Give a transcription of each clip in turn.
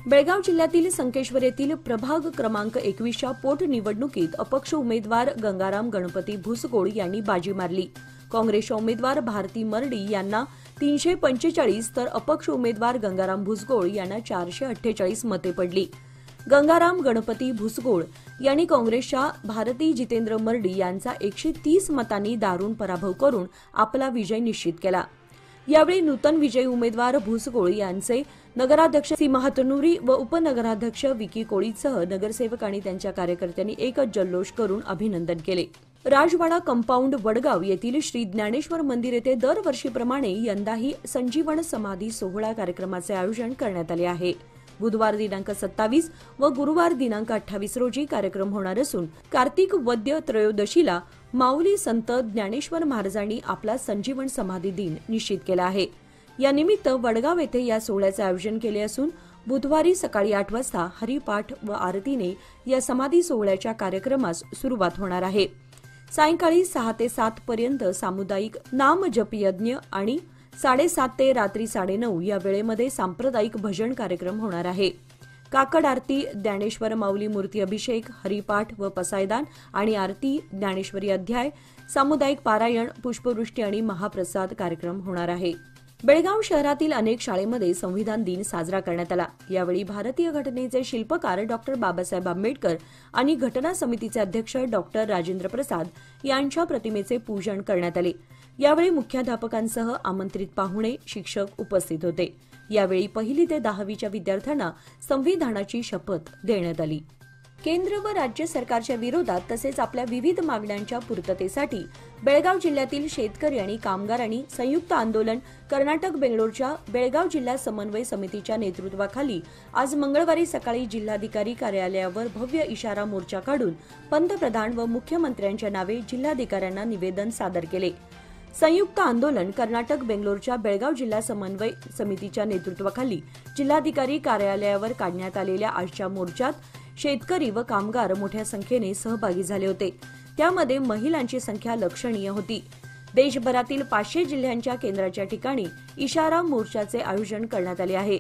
बेळगाव जिल्ह्यातील संकेश्वर येथील प्रभाग क्रमांक 21च्या पोटनिवडणुकीत अपक्ष उमेदवार गंगाराम गणपती भुसकोळ यांनी बाजी मारली। काँग्रेसच्या उमेदवार भारती मरडी यांना 345 तर अपक्ष उमेदवार गंगाराम भुसकोळ यांना 448 मते पडली। गंगाराम गणपती भुसकोळ यांनी काँग्रेसच्या भारती जितेंद्र मरडी यांचा 130 मतांनी दारुण पराभव करून आपला विजय निश्चित केला। यावेळी नूतन विजयी उमेदवार भुसकोळ यांचे नगराध्यक्ष सीमा हतनुरी व उपनगराध्यक्ष विकी कोळीसह नगरसेवक आणि त्यांच्या कार्यकर्त्यांनी एकच जल्लोष करून अभिनंदन केले। राजवाडा कंपाऊंड वडगाव येथील श्री ज्ञानेश्वर मंदिर येथे दरवर्षीप्रमाणे यंदाही संजीवन समाधी सोहळा कार्यक्रमाचे आयोजन करण्यात आले आहे। बुधवार दिनांक 27 व गुरुवार दिनांक 28 रोजी कार्यक्रम होणार असून कार्तिक वद्य त्रयोदशीला माऊली संत ज्ञानेश्वर महाराजांनी आपला संजीवन समाधी दिन निश्चित केला आहे। या निमित्त वडगाव येथे या सोहळ्याचे आयोजन केले असून बुधवारी सकाळी 8 वाजता हरिपाठ व आरतीने या समाधी सोहळ्याच्या कार्यक्रमास सुरुवात होणार आहे। सायंकाळी 6 ते 7 पर्यंत सामुदायिक नामजप यज्ञ आणि 7:30 ते रात्री 9:30 या वेळेमध्ये सांप्रदायिक भजन कार्यक्रम होणार आहे। काकड आरती, ज्ञानेश्वर माऊली मूर्ती अभिषेक, हरिपाठ व पसायदान आणि आरती, ज्ञानेश्वरी अध्याय, सामुदायिक पारायण, पुष्पवृष्टी आणि महाप्रसाद कार्यक्रम होणार आहे। बेळगाव शहरातील अनेक शाळेमध्ये संविधान दिन साजरा करण्यात आला। यावेळी भारतीय घटनेचे शिल्पकार डॉक्टर बाबासाहेब आंबेडकर आणि घटना समितीचे अध्यक्ष डॉक्टर राजेंद्र प्रसाद यांच्या प्रतिमेचे पूजन करण्यात आले। यावेळी मुख्याध्यापकांसह आमंत्रित पाहुणे, शिक्षक उपस्थित होते। यावेळी 1ली ते 10वीच्या विद्यार्थ्यांना संविधानाची शपथ देण्यात आली। केंद्र व राज्य सरकारच्या विरोधात तसेच आपल्या विविध मागण्यांच्या पूर्ततेसाठी बेळगाव जिल्ह्यातील शेतकरी आणि कामगारांनी संयुक्त आंदोलन कर्नाटक बेंगलोरच्या बेळगाव जिल्हा समन्वय समितीच्या नेतृत्वाखाली आज मंगळवारी सकाळी जिल्हाधिकारी कार्यालयावर भव्य इशारा मोर्चा काढून पंतप्रधान व मुख्यमंत्र्यांच्या नावे जिल्हाधिकाऱ्यांना निवेदन सादर केले। संयुक्त आंदोलन कर्नाटक बेंगलोरच्या बेळगाव जिल्हा समन्वय समितीच्या नेतृत्वाखाली जिल्हाधिकारी कार्यालयावर काढण्यात आलेल्या आजच्या मोर्चात शेतकरी व कामगार मोठ्या संख्येने सहभागी झाले होते। त्यामध्ये महिलांची संख्या लक्षणीय होती। देशभरातील 500 जिल्ह्यांच्या केंद्राच्या ठिकाणी इशारा मोर्चाचे आयोजन करण्यात आले आहे।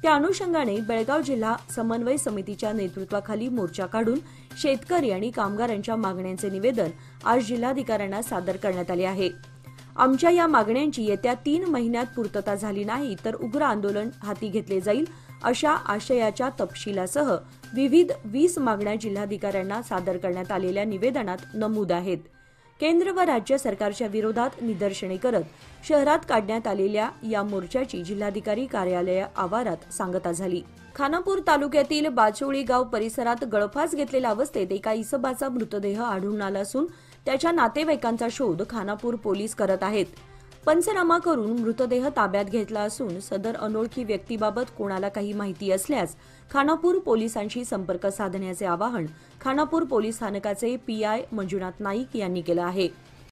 त्या अनुषंगाने बेळगाव जिल्हा समन्वय समितीच्या नेतृत्वाखाली मोर्चा काढून शेतकरी आणि कामगारांच्या मागण्यांचे निवेदन आज जिल्हाधिकाऱ्यांना सादर करण्यात आले आहे। आमच्या या मागण्यांची येत्या 3 महिन्यात पूर्तता झाली नाही तर उग्र आंदोलन हाती घेतले जाईल अशा आशयाच्या तपशिलासह विविध 20 मागण्या जिल्हाधिकाऱ्यांना सादर करण्यात आलेल्या निवेदनात नमूद आहेत। केंद्र व राज्य सरकारच्या विरोधात निदर्शने करत शहरात काढण्यात आलेल्या या मोर्चाची जिल्हाधिकारी कार्यालय आवारात सांगता झाली। खानापूर तालुक्यातील बाचोळी गाव परिसरात गळफास घेतलेल्या अवस्थेत एका इसबाचा मृतदेह आढळून आला असून त्याच्या नातेवाईकांचा शोध खानापूर पोलीस करत आहेत। पंचनामा करून मृतदेह ताब्यात घेतला असून सदर अनोळखी व्यक्तीबाबत कोणाला काही माहिती असल्यास खानापूर पोलिसांशी संपर्क साधण्याचे आवाहन खानापूर पोलीस स्थानकाचे PI मंजुनाथ नाईक यांनी केलं आहे।